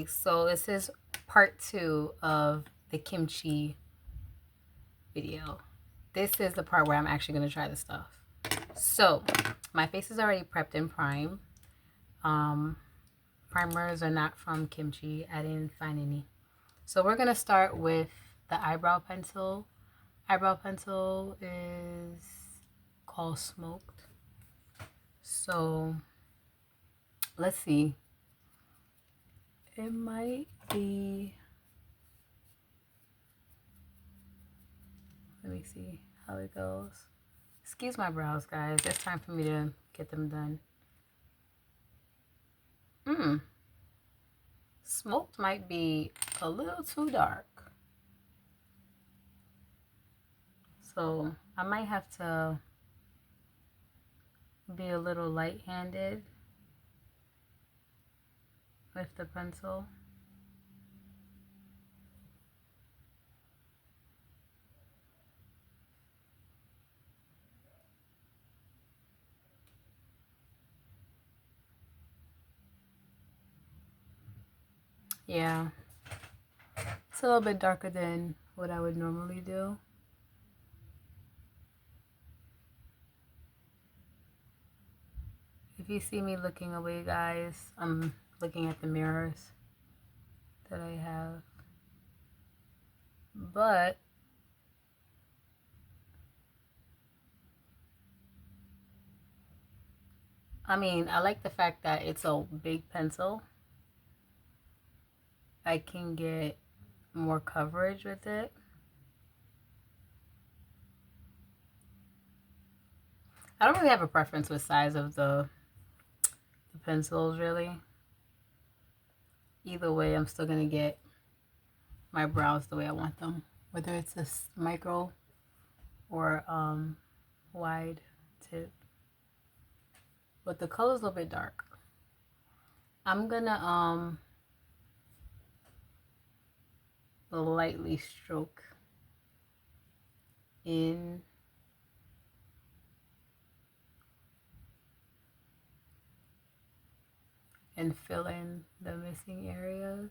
so this is part 2 of the kimchi video. This is the part where I'm actually going to try the stuff. So my face is already prepped and primed. Primers are not from KimChi. I didn't find any. So we're going to start with the eyebrow pencil. Eyebrow pencil is called Smoked. So let's see. It might be, let me see how it goes. Excuse my brows, guys. It's time for me to get them done. Smoked might be a little too dark. So I might have to be a little light-handed with the pencil. Yeah, it's a little bit darker than what I would normally do. If you see me looking away, guys, I'm looking at the mirrors that I have. But I mean, I like the fact that it's a big pencil. I can get more coverage with it. I don't really have a preference with size of the pencils, really. Either way, I'm still going to get my brows the way I want them. Whether it's a micro or wide tip. But the color's a little bit dark. I'm going to lightly stroke in and fill in the missing areas.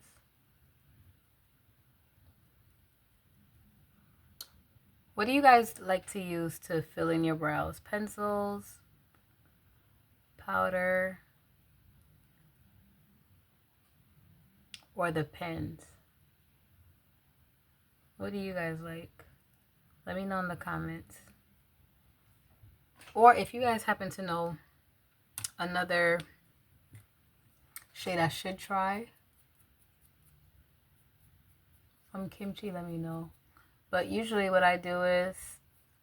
What do you guys like to use to fill in your brows? Pencils, powder, or the pens? What do you guys like? Let me know in the comments. Or if you guys happen to know another shade I should try from KimChi, let me know. But usually what I do is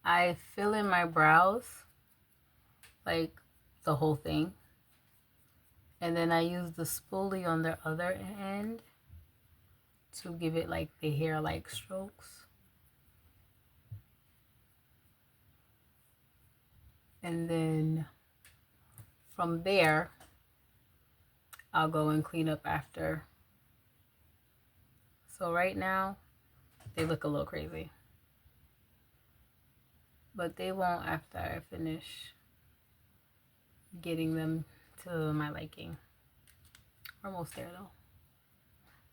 I fill in my brows, like the whole thing. And then I use the spoolie on the other end to give it like the hair-like strokes. And then from there, I'll go and clean up after. So right now, they look a little crazy. But they won't after I finish getting them to my liking. We're almost there though.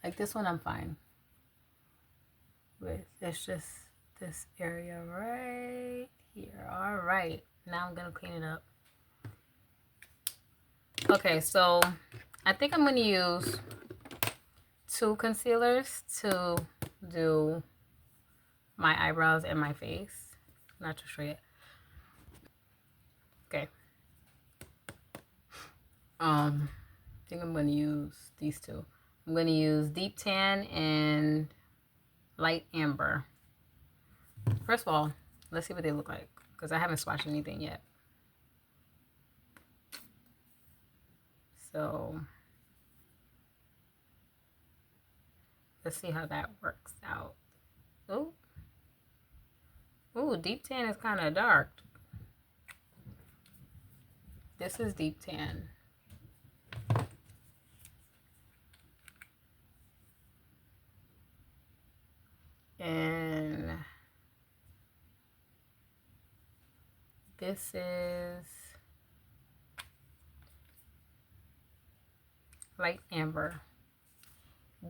Like this one I'm fine with. It's just this area right here. All right, now I'm gonna clean it up. Okay, so I think I'm gonna use 2 concealers to do my eyebrows and my face. Not too sure yet. Okay. I think I'm gonna use these 2. I'm gonna use Deep Tan and Light Amber. First of all, let's see what they look like, because I haven't swatched anything yet. So let's see how that works out. Ooh. Ooh, Deep Tan is kind of dark. This is Deep Tan. And this is Light Amber.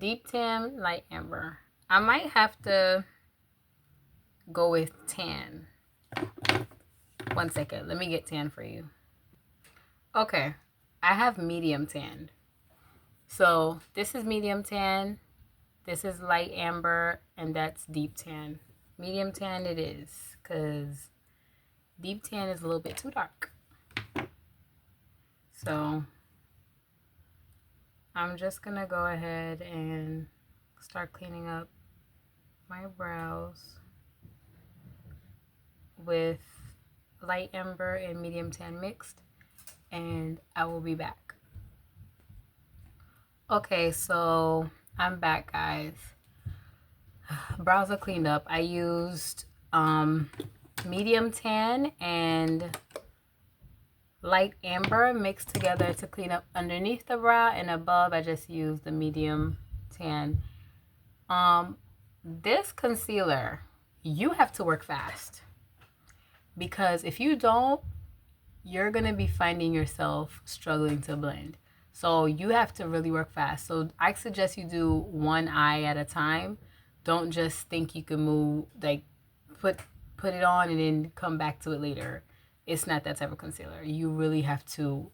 deep tan, light amber. I might have to go with tan. 1 second. Let me get tan for you. Okay. I have medium tan. So this is medium tan. This is light amber. And that's deep tan. Medium tan it is. Because deep tan is a little bit too dark. So I'm just going to go ahead and start cleaning up my brows with light amber and medium tan mixed, and I will be back. Okay, so I'm back, guys. Brows are cleaned up. I used medium tan and light amber mixed together to clean up underneath the brow, and above I just used the medium tan. This concealer, you have to work fast, because if you don't, you're going to be finding yourself struggling to blend. So you have to really work fast. So I suggest you do one eye at a time. Don't just think you can move, like put it on and then come back to it later. It's not that type of concealer. You really have to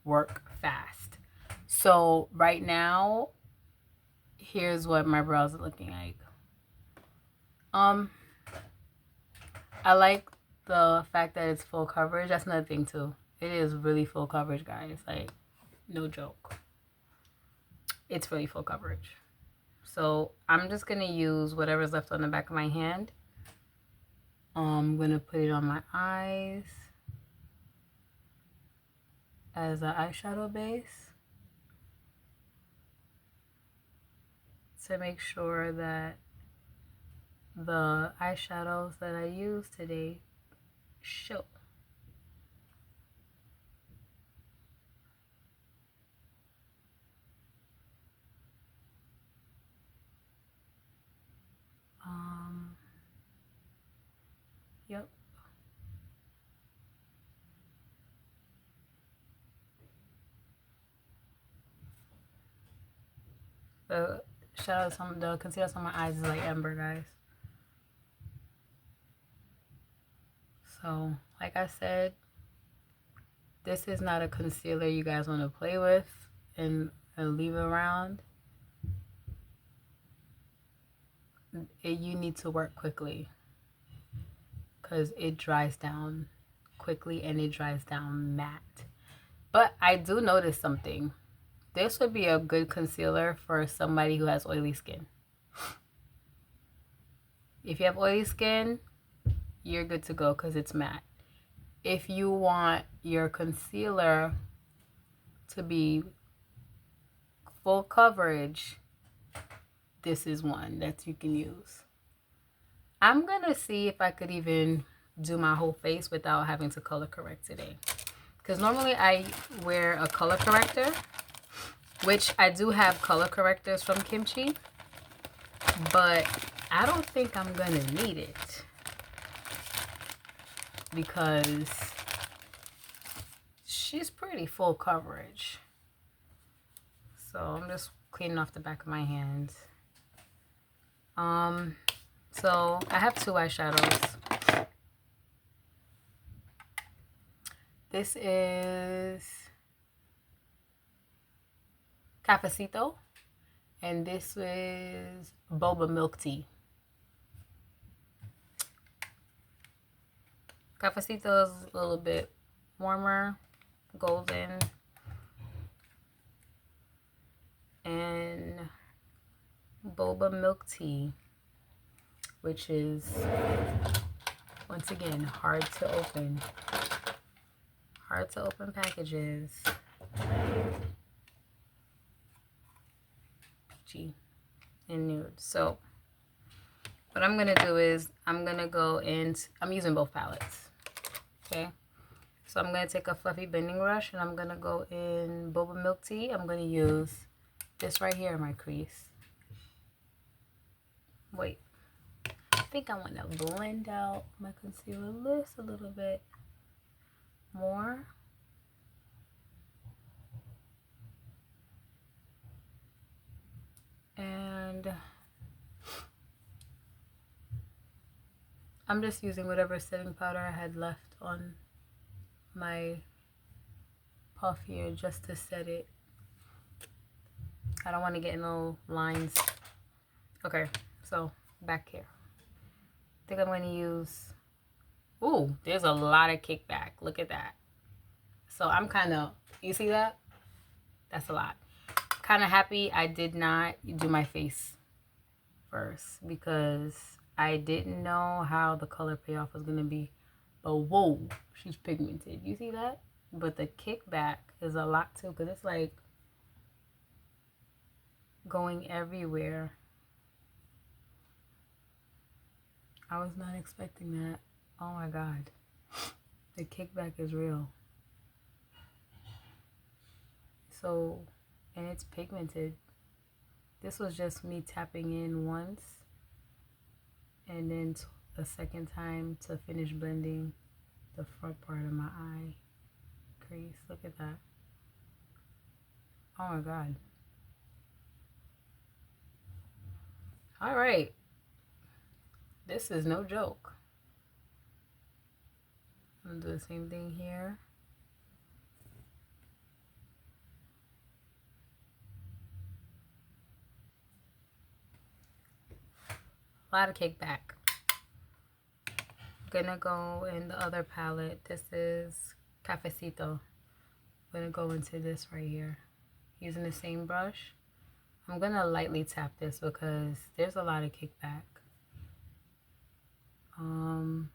work fast. So right now, here's what my brows are looking like. I like the fact that it's full coverage. That's another thing too. It is really full coverage, guys. Like, no joke. It's really full coverage. So I'm just gonna use whatever's left on the back of my hand. I'm gonna put it on my eyes as an eyeshadow base to make sure that the eyeshadows that I use today show. Yep. The shadows on the concealer on my eyes is like amber, guys. So, like I said, this is not a concealer you guys want to play with and leave around. You need to work quickly, because it dries down quickly and it dries down matte. But I do notice something. This would be a good concealer for somebody who has oily skin. If you have oily skin, you're good to go because it's matte. If you want your concealer to be full coverage, this is one that you can use. I'm gonna see if I could even do my whole face without having to color correct today, because normally I wear a color corrector, which I do have color correctors from KimChi, but I don't think I'm gonna need it because she's pretty full coverage. So I'm just cleaning off the back of my hands. So I have two eyeshadows. This is Cafecito, and this is Boba Milk Tea. Cafecito is a little bit warmer, golden, and Boba Milk Tea, which is, once again, hard to open. Hard to open packages. Peachy and nude. So what I'm gonna do is I'm gonna go in, I'm using both palettes. Okay. So I'm gonna take a fluffy blending brush and I'm gonna go in Boba Milk Tea. I'm gonna use this right here in my crease. Wait. I think I want to blend out my concealer just a little bit more. And And I'm just using whatever setting powder I had left on my puff here just to set it. I don't want to get no lines. Okay, so back here. I think I'm going to use... Ooh, there's a lot of kickback. Look at that. So I'm kind of... You see that? That's a lot. Kind of happy I did not do my face first because I didn't know how the color payoff was going to be. But whoa, she's pigmented. You see that? But the kickback is a lot too because it's like going everywhere. I was not expecting that. Oh my God. The kickback is real. So, and it's pigmented. This was just me tapping in once and then a second time to finish blending the front part of my eye crease. Look at that. Oh my God. All right. This is no joke. I'm gonna do the same thing here. A lot of kickback. Gonna go in the other palette. This is Cafecito. I'm gonna go into this right here. Using the same brush. I'm gonna lightly tap this because there's a lot of kickback. I'm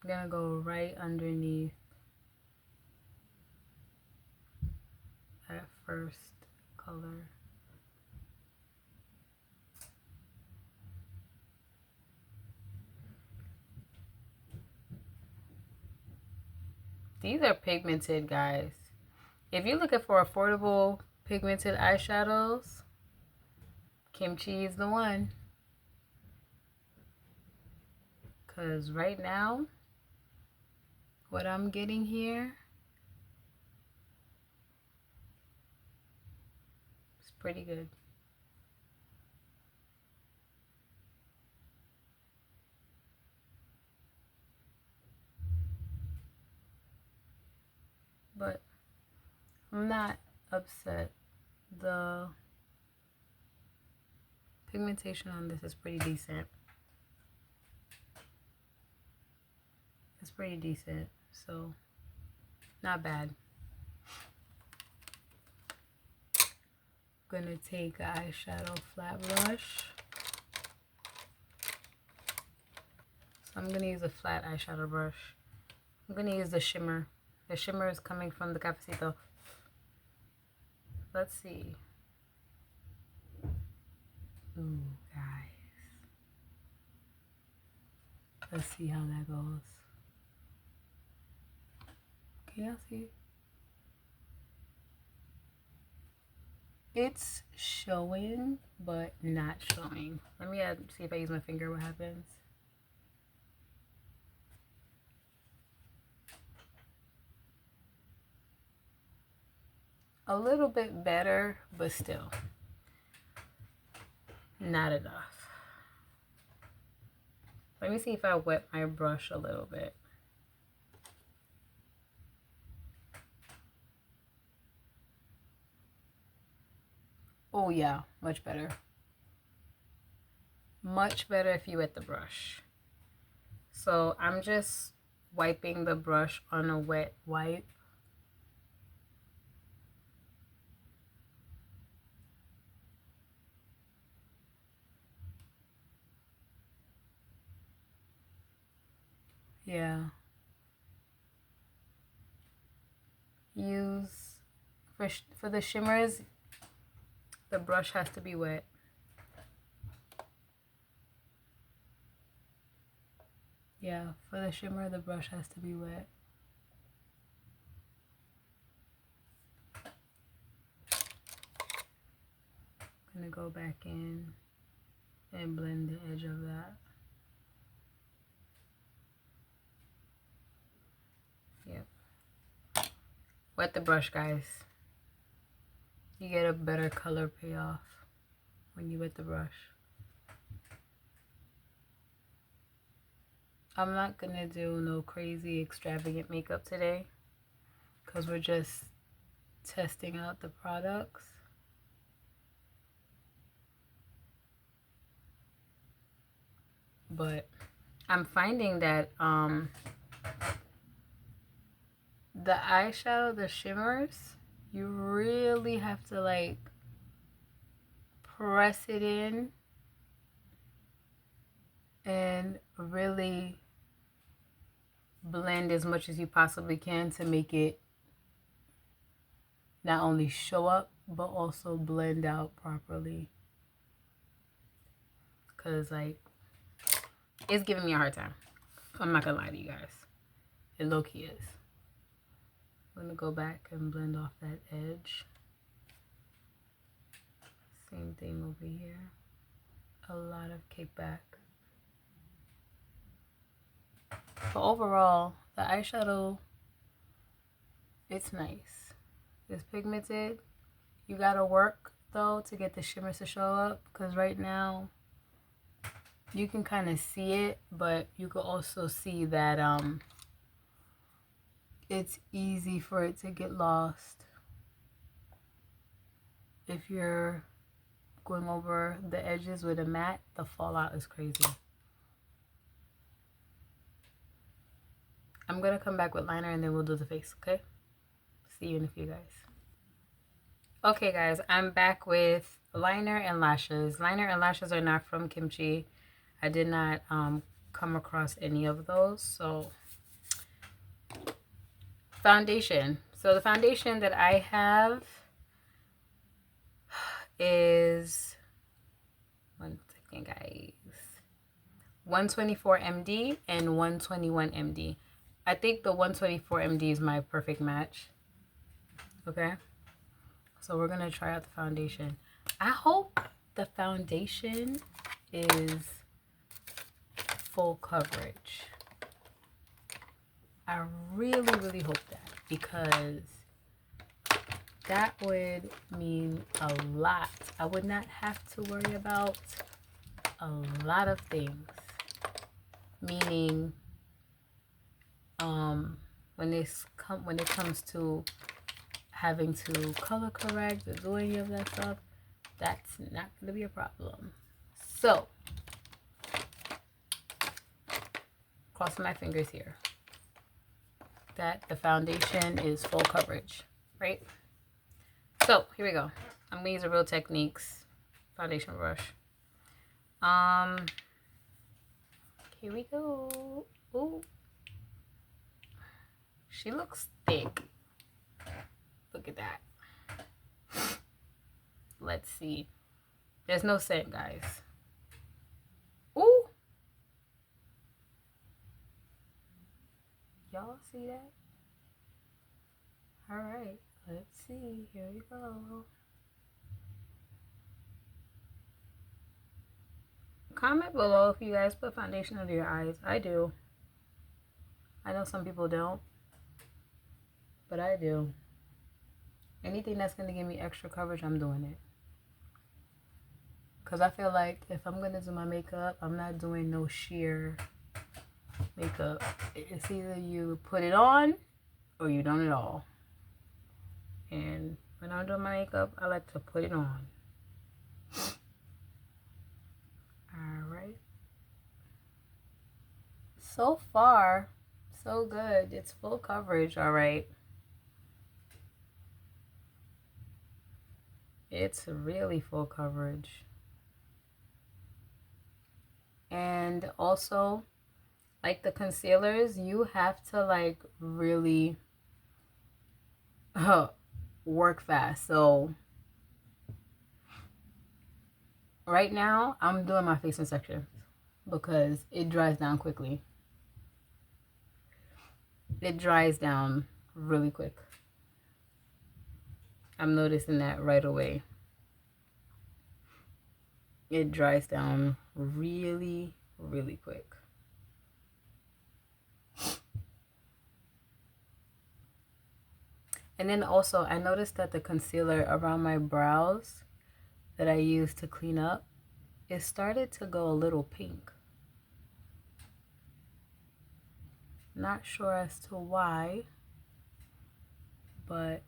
gonna go right underneath that first color. These are pigmented, guys. If you're looking for affordable pigmented eyeshadows, KimChi is the one. Because right now, what I'm getting here is pretty good. But I'm not upset. The pigmentation on this is pretty decent. It's pretty decent, so not bad. Gonna take an eyeshadow flat brush. So I'm gonna use a flat eyeshadow brush. I'm gonna use the shimmer. The shimmer is coming from the Cafecito. Let's see. Ooh, guys. Let's see how that goes. Can y'all see? It's showing, but not showing. Let me see if I use my finger, what happens. A little bit better, but still not enough. Let me see if I wet my brush a little bit. Oh yeah, much better. Much better if you wet the brush. So I'm just wiping the brush on a wet wipe. Yeah. Use, for the shimmers, the brush has to be wet. Yeah, for the shimmer, the brush has to be wet. I'm gonna go back in and blend the edge of that. Yep. Wet the brush, guys. You get a better color payoff when you wet the brush. I'm not gonna do no crazy extravagant makeup today because we're just testing out the products. But I'm finding that the eyeshadow, the shimmers, you really have to like press it in and really blend as much as you possibly can to make it not only show up but also blend out properly, because like it's giving me a hard time. I'm not gonna lie to you guys, it low-key is. I'm gonna go back and blend off that edge. Same thing over here, a lot of kickback. But overall, the eyeshadow, it's nice. It's pigmented. You gotta work though to get the shimmers to show up, because right now you can kind of see it, but you can also see that it's easy for it to get lost if you're going over the edges with a matte. The fallout is crazy. I'm gonna come back with liner and then we'll do the face, okay? See you in a few, guys. Okay, guys, I'm back with liner and lashes. Liner and lashes are not from KimChi. I did not come across any of those. So foundation. So the foundation that I have is, one second, guys, 124 MD and 121 MD. I think the 124 MD is my perfect match. Okay, so we're gonna try out the foundation. I hope the foundation is full coverage. I really hope that, because that would mean a lot. I would not have to worry about a lot of things, meaning when it comes to having to color correct or do any of that stuff, that's not going to be a problem. So crossing my fingers here that the foundation is full coverage, right? So here we go. I'm gonna use a Real Techniques foundation brush. Here we go. Ooh, she looks thick. Look at that. Let's see. There's no scent, guys. Ooh. Y'all see that? All right, let's see. Here we go. Comment below if you guys put foundation under your eyes. I do. I know some people don't, but I do. Anything that's going to give me extra coverage, I'm doing it. Because I feel like if I'm going to do my makeup, I'm not doing no sheer makeup. It's either you put it on or you don't at all. And when I'm doing my makeup, I like to put it on. Alright. So far, so good. It's full coverage, alright. It's really full coverage. And also, like the concealers, you have to like really work fast. So right now I'm doing my face section because it dries down quickly. It dries down really quick. I'm noticing that right away. It dries down really quick. And then also I noticed that the concealer around my brows that I used to clean up, it started to go a little pink. Not sure as to why, but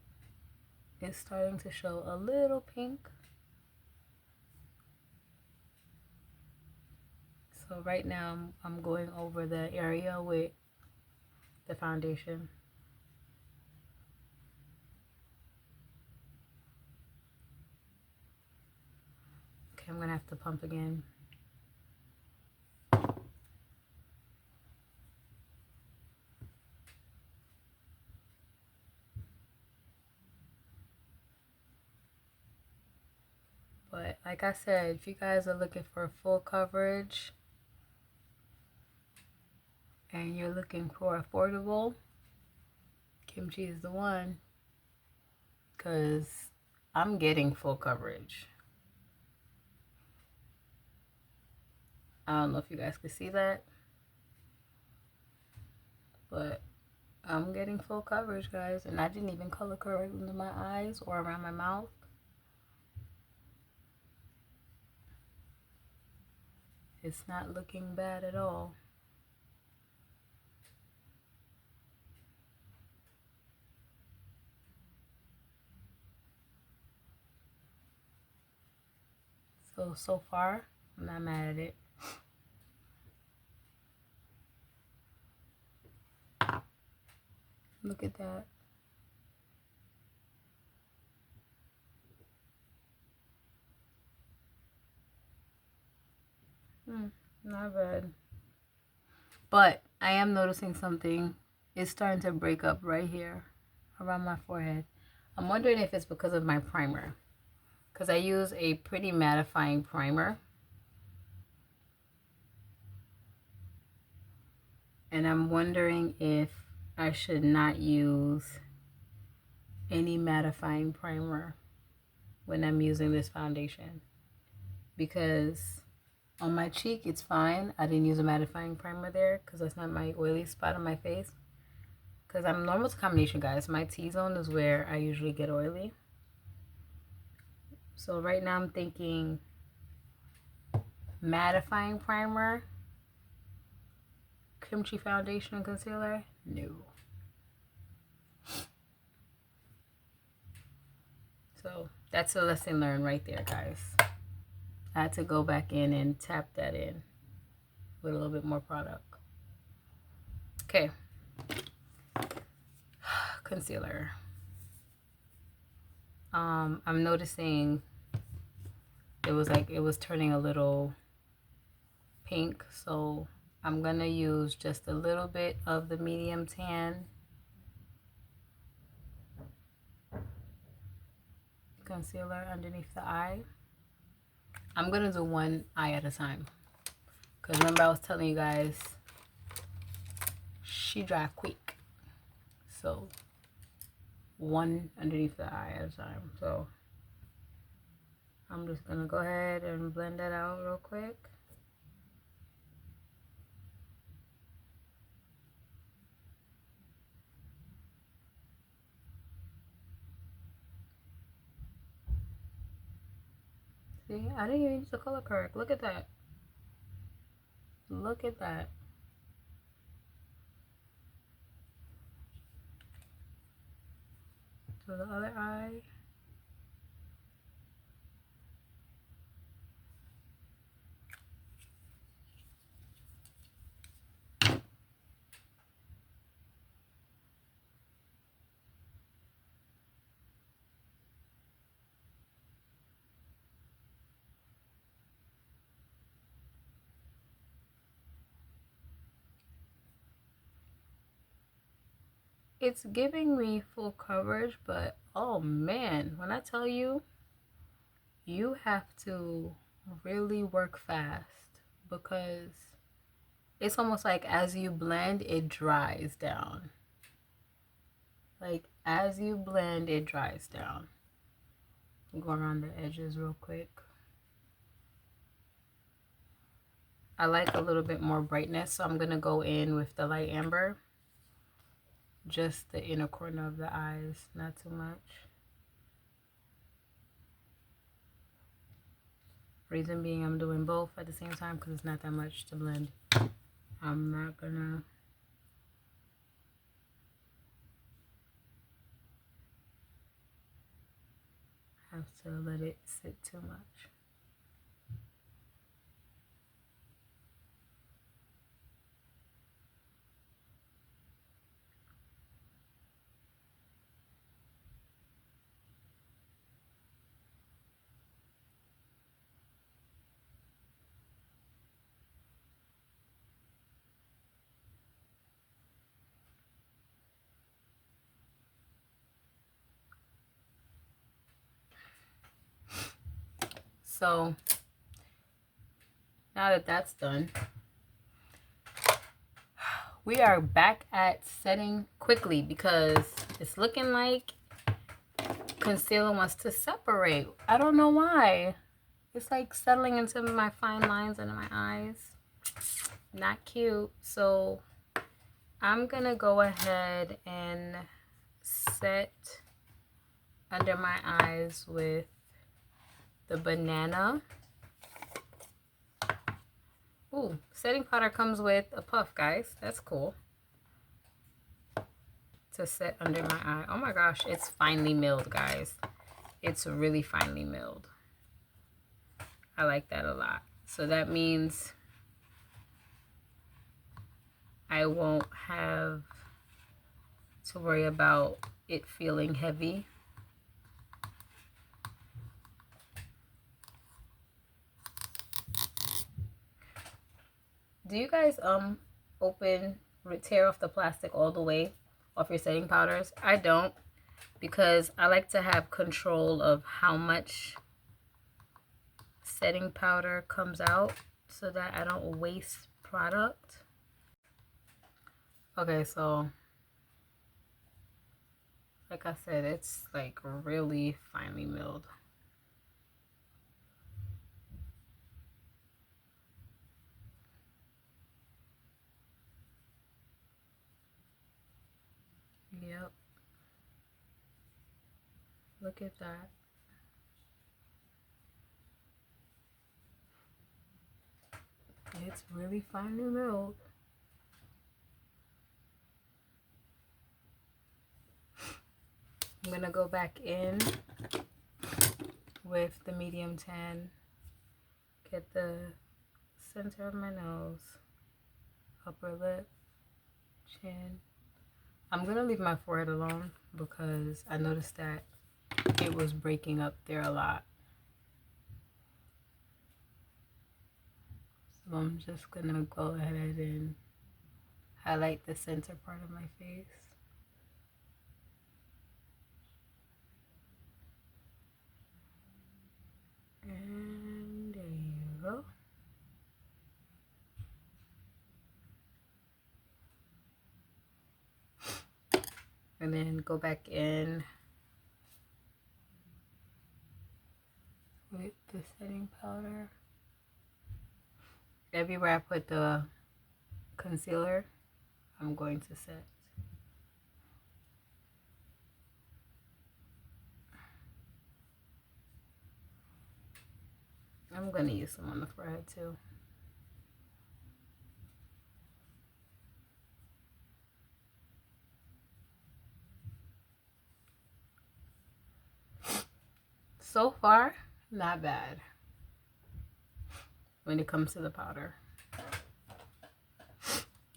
it's starting to show a little pink. So right now I'm going over the area with the foundation. Okay, I'm gonna have to pump again. But like I said, if you guys are looking for full coverage and you're looking for affordable, KimChi is the one, because I'm getting full coverage. I don't know if you guys can see that, but I'm getting full coverage, guys. And I didn't even color correct under my eyes or around my mouth. It's not looking bad at all. So far, I'm not mad at it. Look at that. Not bad. But I am noticing something. It's starting to break up right here around my forehead. I'm wondering if it's because of my primer, because I use a pretty mattifying primer. And I'm wondering if I should not use any mattifying primer when I'm using this foundation, because on my cheek it's fine. I didn't use a mattifying primer there because that's not my oily spot on my face, because I'm normal to combination, guys. My T-zone is where I usually get oily. So right now I'm thinking mattifying primer, KimChi foundation and concealer. No. So that's a lesson learned right there, guys. I had to go back in and tap that in with a little bit more product. Okay. Concealer. I'm noticing it was turning a little pink, so I'm gonna use just a little bit of the medium tan concealer underneath the eye. I'm gonna do one eye at a time, because remember I was telling you guys she dry quick, so one underneath the eye at a time. So I'm just gonna go ahead and blend that out real quick. See, I didn't even use the color correct. Look at that. Look at that. So the other eye. It's giving me full coverage, but oh man, when I tell you, you have to really work fast, because it's almost like as you blend, it dries down. Like as you blend, it dries down. Go around the edges real quick. I like a little bit more brightness, so I'm gonna go in with the light amber. Just the inner corner of the eyes, not too much. Reason being, I'm doing both at the same time because it's not that much to blend. I'm not gonna have to let it sit too much. So now that that's done, we are back at setting quickly because it's looking like concealer wants to separate. I don't know why. It's like settling into my fine lines under my eyes. Not cute. So I'm gonna go ahead and set under my eyes with the banana. Ooh, setting powder comes with a puff, guys. That's cool. To set under my eye. Oh my gosh, it's finely milled, guys. It's really finely milled. I like that a lot. So that means I won't have to worry about it feeling heavy. Do you guys tear off the plastic all the way off your setting powders? I don't, because I like to have control of how much setting powder comes out so that I don't waste product. Okay, so like I said, it's like really finely milled. Yep. Look at that. It's really finely milled. I'm gonna go back in with the medium tan, get the center of my nose, upper lip, chin. I'm gonna leave my forehead alone because I noticed that it was breaking up there a lot. So I'm just gonna go ahead and highlight the center part of my face. And there you go. And then go back in with the setting powder. Everywhere I put the concealer, I'm going to set. I'm going to use some on the forehead too. So far, not bad when it comes to the powder.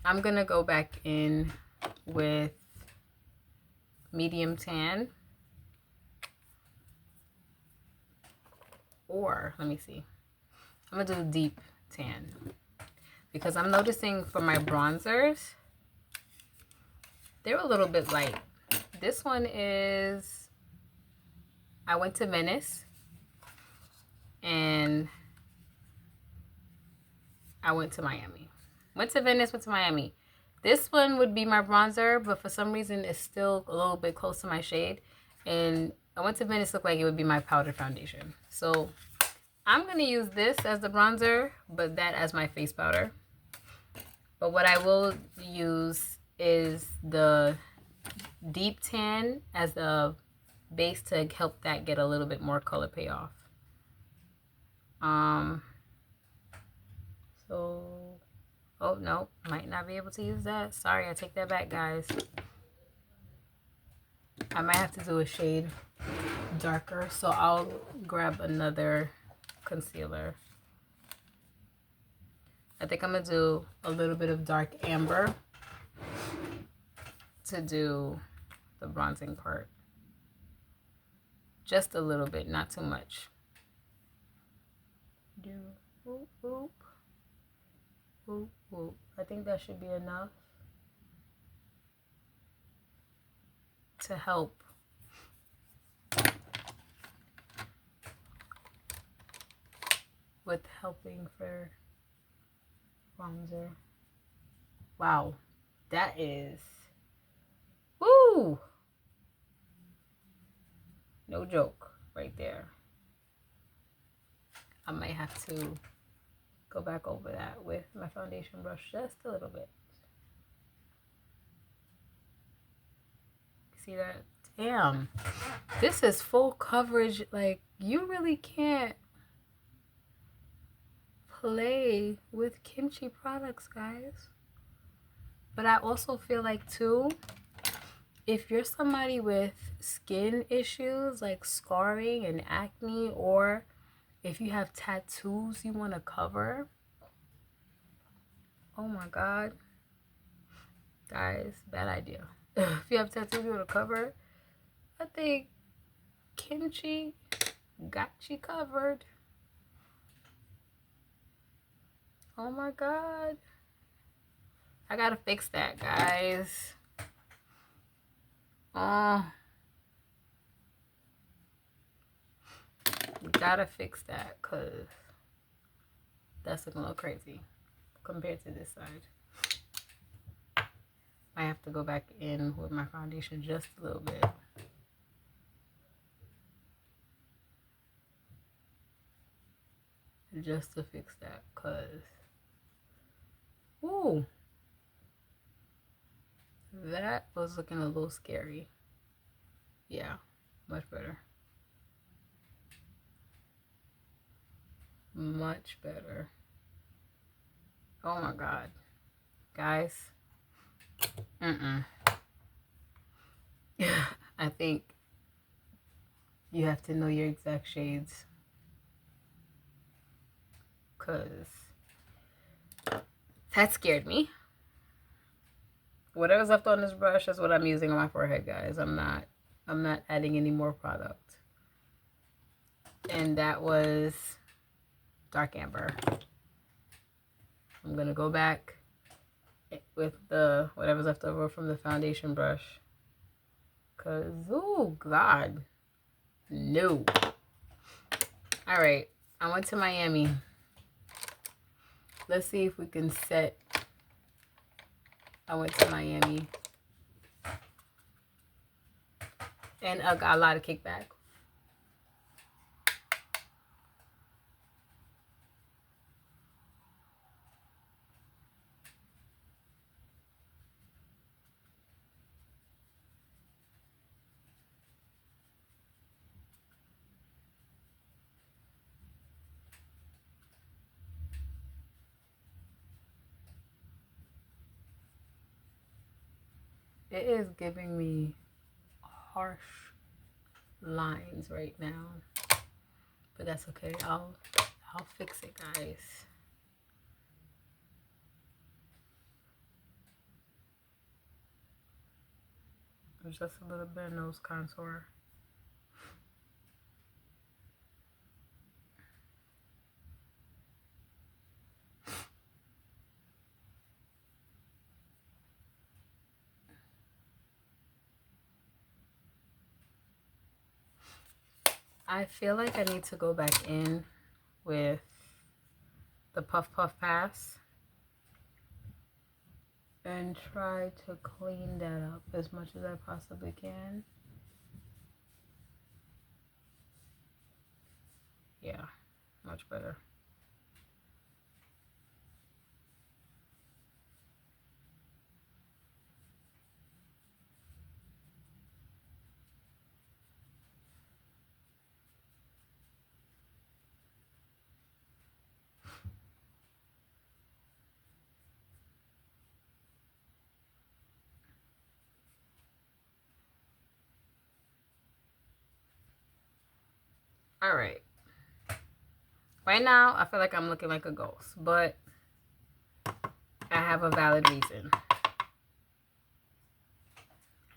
I'm going to go back in with medium tan. Or, let me see. I'm going to do deep tan. Because I'm noticing for my bronzers, they're a little bit light. This one is, I went to Venice. And I went to Miami. Went to Venice, went to Miami. This one would be my bronzer, but for some reason it's still a little bit close to my shade. And I went to Venice, looked like it would be my powder foundation. So I'm going to use this as the bronzer, but that as my face powder. But what I will use is the deep tan as the base to help that get a little bit more color payoff. Um, so, oh no, might not be able to use that. Sorry, I take that back, guys. I might have to do a shade darker, so I'll grab another concealer. I think I'm gonna do a little bit of dark amber to do the bronzing part. Just a little bit, not too much. Do whoop whoop whoop whoop. I think that should be enough to help with helping for bronzer. Wow, that is, woo, no joke right there. I might have to go back over that with my foundation brush just a little bit. See that? Damn, this is full coverage. Like, you really can't play with kimchi products, guys. But I also feel like too, if you're somebody with skin issues like scarring and acne, or if you have tattoos you want to cover, oh my god, guys, bad idea. If you have tattoos you want to cover, I think kimchi got you covered. Oh my god, I gotta fix that, guys. We gotta fix that, because that's looking a little crazy compared to this side. I have to go back in with my foundation just a little bit. Just to fix that, because, ooh, that was looking a little scary. Yeah, much better. Much better. Oh my god. Guys. I think you have to know your exact shades, because that scared me. Whatever's left on this brush is what I'm using on my forehead, guys. I'm not adding any more product. And that was dark amber. I'm gonna go back with the whatever's left over from the foundation brush, because, oh god, no. All right, I went to Miami. Let's see if we can set. I went to Miami and I got a lot of kickback. It is giving me harsh lines right now, but that's okay. I'll fix it, guys. Just a little bit of nose contour. I feel like I need to go back in with the Puff Puff Pass and try to clean that up as much as I possibly can. Yeah, much better. All right. Right now, I feel like I'm looking like a ghost, but I have a valid reason.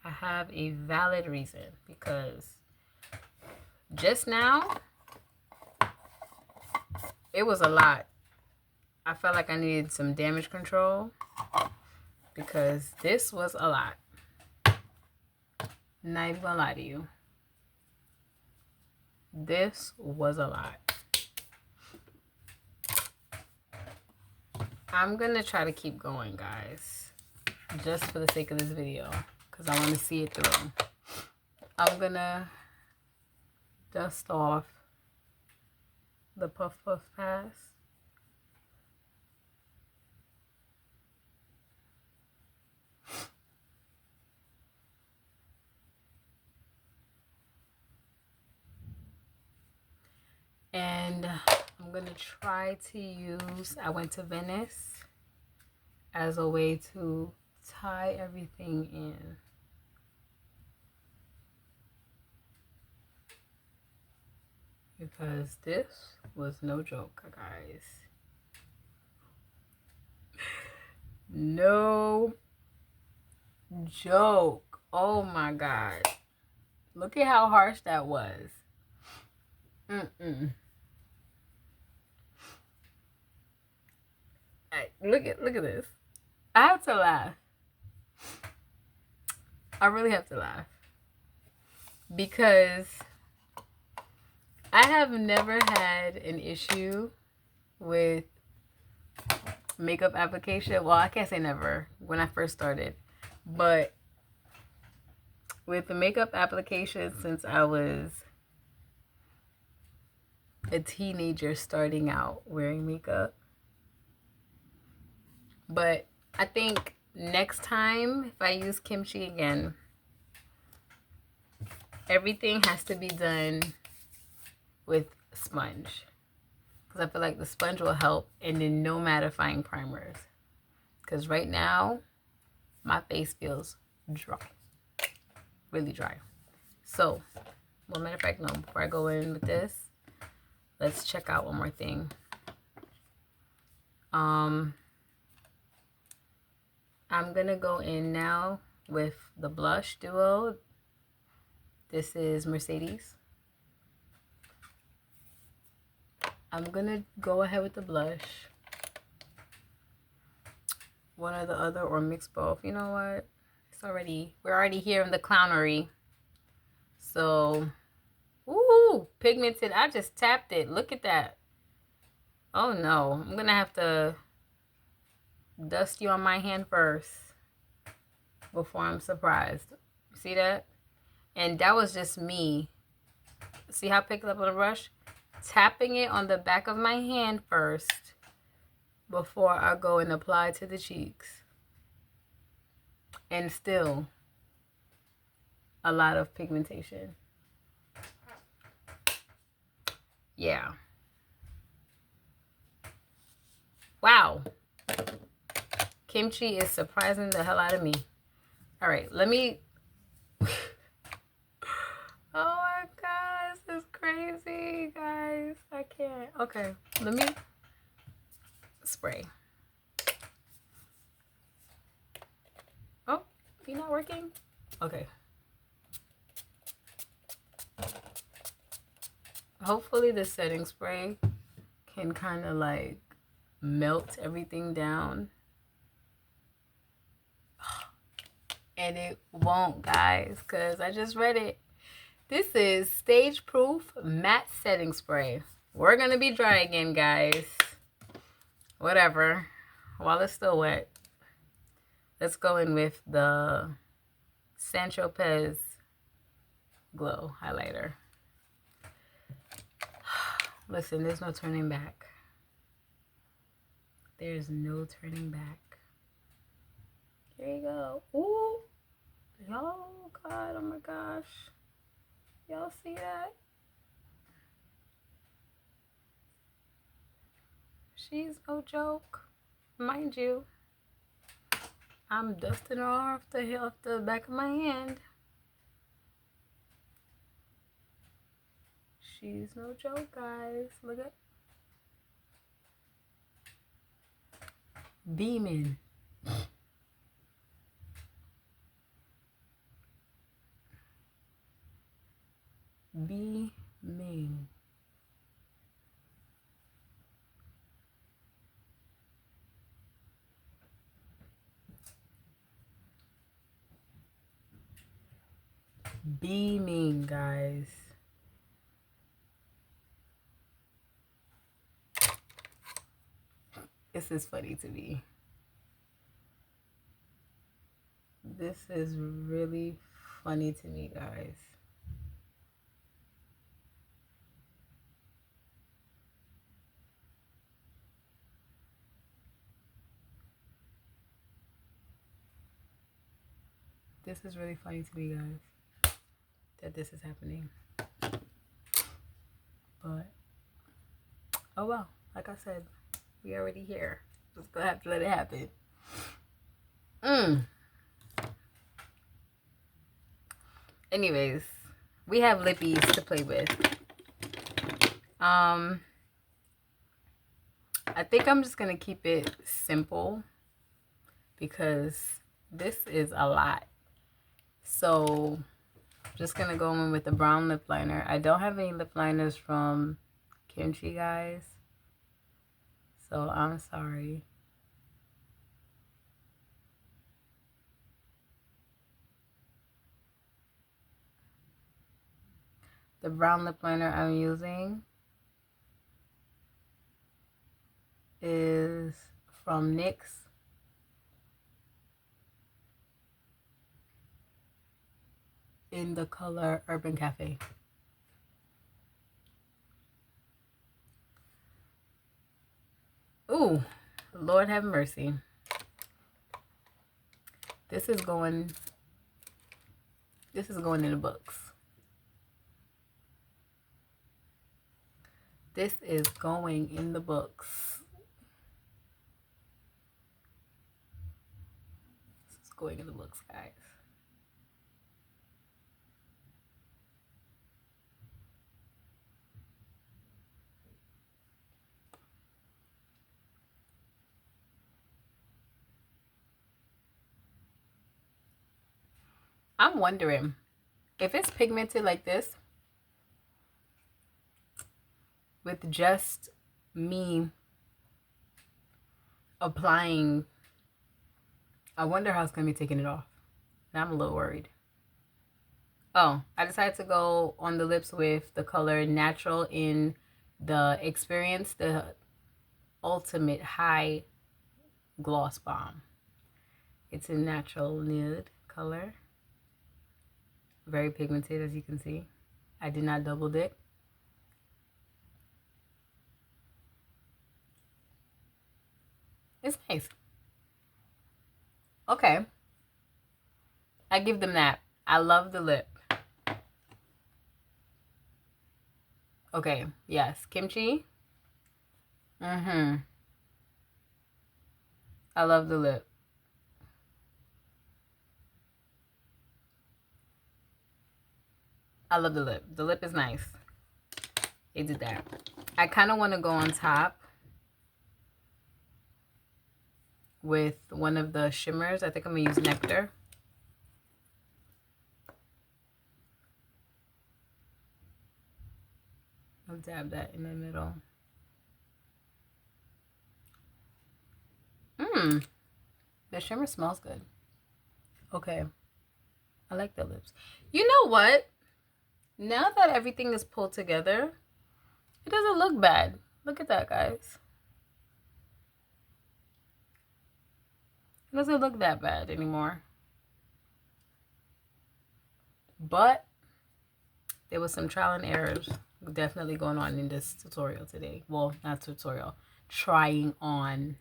I have a valid reason because just now, it was a lot. I felt like I needed some damage control because this was a lot. Not even gonna lie to you. This was a lot. I'm gonna try to keep going, guys, just for the sake of this video, because I want to see it through. I'm gonna dust off the Puff Puff Pass. And I'm gonna try to use, I went to Venice as a way to tie everything in. Because this was no joke, guys. No joke. Oh my God. Look at how harsh that was. Look at this. I have to laugh. I really have to laugh. Because I have never had an issue with makeup application. Well, I can't say never when I first started. But with the makeup application since I was a teenager starting out wearing makeup. But I think next time if I use KimChi again, everything has to be done with sponge. Because I feel like the sponge will help, and then no mattifying primers. Because right now, my face feels dry. Really dry. So, well, matter of fact, no, before I go in with this, let's check out one more thing. I'm gonna go in now with the blush duo. This is Mercedes. I'm gonna go ahead with the blush. One or the other, or mix both. You know what? We're already here in the clownery. So, ooh, pigmented. I just tapped it. Look at that. Oh no, I'm gonna have to dust you on my hand first before I'm surprised. See that? And that was just me. See how I picked it up on the brush? Tapping it on the back of my hand first before I go and apply to the cheeks. And still a lot of pigmentation. Yeah. Wow. KimChi is surprising the hell out of me. All right, let me... Oh my God, this is crazy, guys. I can't. Okay, let me spray. Oh, you not working? Okay. Hopefully the setting spray can kind of like melt everything down. And it won't, guys, because I just read it. This is Stage Proof Matte Setting Spray. We're going to be dry again, guys. Whatever. While it's still wet. Let's go in with the Saint-Tropez Glow Highlighter. Listen, there's no turning back. There's no turning back. Here you go. Ooh. Oh, God. Oh, my gosh. Y'all see that? She's no joke. Mind you, I'm dusting her off the back of my hand. Kimchi's no joke, guys. Look at beaming. Beaming. Beaming, guys. This is funny to me. This is really funny to me, guys. This is really funny to me, guys, that this is happening. But, oh well, like I said, we already here. Just gonna have to let it happen. Anyways, we have lippies to play with. I think I'm just gonna keep it simple because this is a lot. So just gonna go in with the brown lip liner. I don't have any lip liners from KimChi, guys, so I'm sorry. The brown lip liner I'm using is from NYX. In the color Urban Cafe. Ooh, Lord have mercy. This is going in the books. This is going in the books. This is going in the books, guys. I'm wondering if it's pigmented like this with just me applying. I wonder how it's going to be taking it off. Now I'm a little worried. Oh, I decided to go on the lips with the color Natural in the Experience, the Ultimate High Gloss Bomb. It's a natural nude color. Very pigmented, as you can see. I did not double dip. It's nice. Okay. I give them that. I love the lip. Okay, yes. KimChi. I love the lip. I love the lip. The lip is nice. They did that. I kind of want to go on top with one of the shimmers. I think I'm going to use Nectar. I'll dab that in the middle. The shimmer smells good. Okay. I like the lips. You know what? Now that everything is pulled together, it doesn't look bad. Look at that, guys. It doesn't look that bad anymore. But there was some trial and errors definitely going on in this tutorial today. Well, not tutorial. Trying on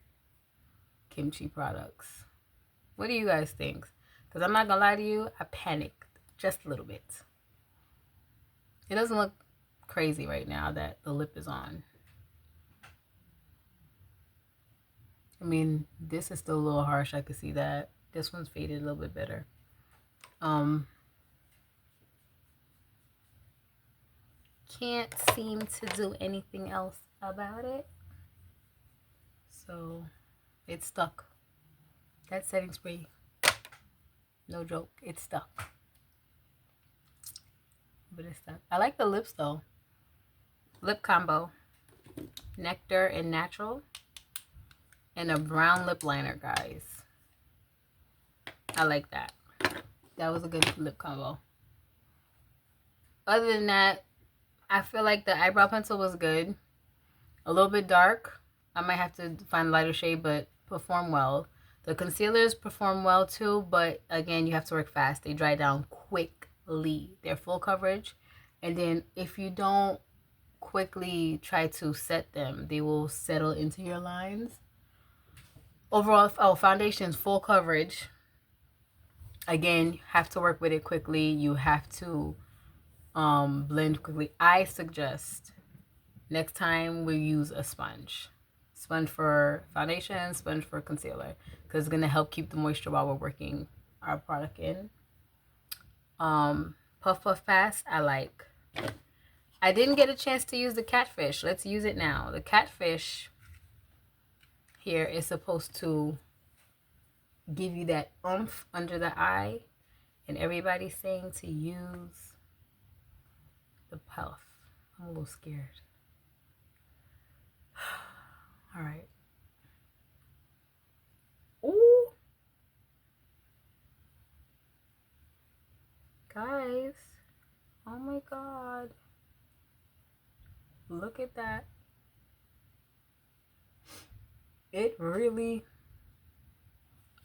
KimChi products. What do you guys think? Because I'm not going to lie to you, I panicked just a little bit. It doesn't look crazy right now that the lip is on. I mean, this is still a little harsh. I could see that. This one's faded a little bit better. can't seem to do anything else about it. So it's stuck. That setting spray, no joke, it's stuck. But it's stuck. I like the lips though. Lip combo. Nectar and Natural. And a brown lip liner, guys. I like that. That was a good lip combo. Other than that, I feel like the eyebrow pencil was good. A little bit dark. I might have to find a lighter shade, but perform well. The concealers perform well too, but again, you have to work fast. They dry down quickly. They're full coverage. And then if you don't quickly try to set them, they will settle into your lines. Overall, oh, foundation's full coverage. Again, you have to work with it quickly. You have to blend quickly. I suggest next time we use a sponge. Sponge for foundation, sponge for concealer, because it's going to help keep the moisture while we're working our product in. Puff Puff Pass, I like. I didn't get a chance to use the Catfish. Let's use it now. The Catfish here is supposed to give you that oomph under the eye, and everybody's saying to use the Puff. I'm a little scared. All right. Ooh. Guys. Oh my God. Look at that. It really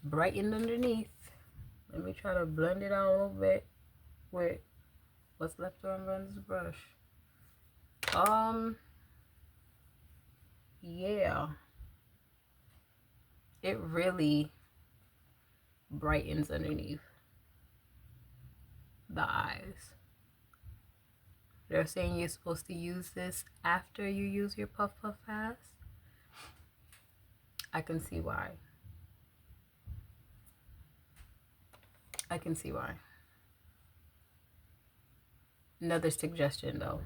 brightened underneath. Let me try to blend it out a little bit with what's left over on this brush. Yeah, it really brightens underneath the eyes. They're saying you're supposed to use this after you use your Puff Puff Pass. I can see why. I can see why. Another suggestion though,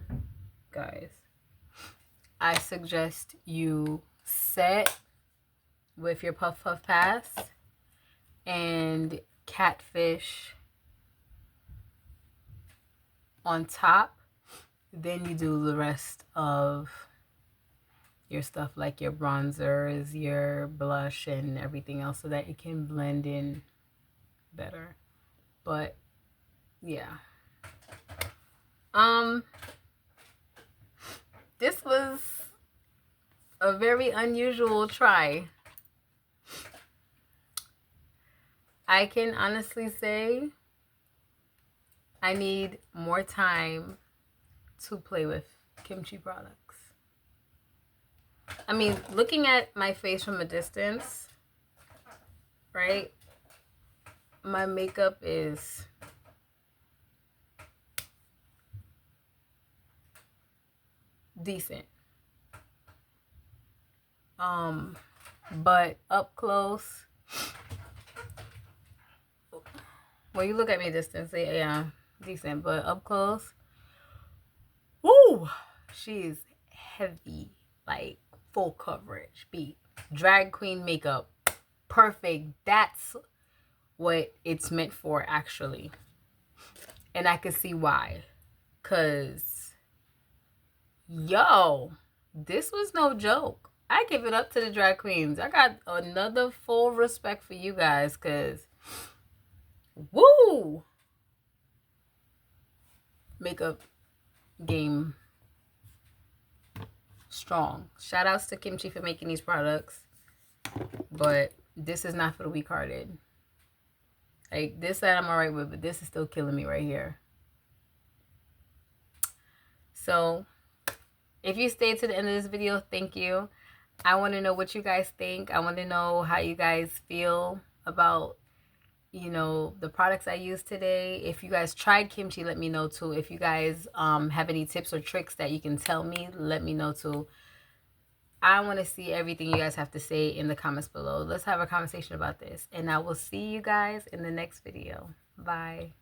guys. I suggest you set with your Puff Puff Pass and Catfish on top. Then you do the rest of your stuff like your bronzers, your blush, and everything else so that it can blend in better. But yeah. This was a very unusual try. I can honestly say I need more time to play with KimChi products. I mean, looking at my face from a distance, right? My makeup is decent. But up close, when you look at me at distance, yeah, decent. But up close, woo, she's heavy, like full coverage, beat. Drag queen makeup, perfect. That's what it's meant for, actually. And I can see why. Cause, yo, this was no joke. I give it up to the drag queens. I got another full respect for you guys, cause woo, makeup game strong. Shout outs to KimChi for making these products, but this is not for the weak-hearted. Like, this side I'm alright with, but this is still killing me right here. So if you stayed to the end of this video, thank you. I want to know what you guys think. I want to know how you guys feel about, you know, the products I used today. If you guys tried KimChi, let me know too. If you guys have any tips or tricks that you can tell me, let me know too. I want to see everything you guys have to say in the comments below. Let's have a conversation about this. And I will see you guys in the next video. Bye.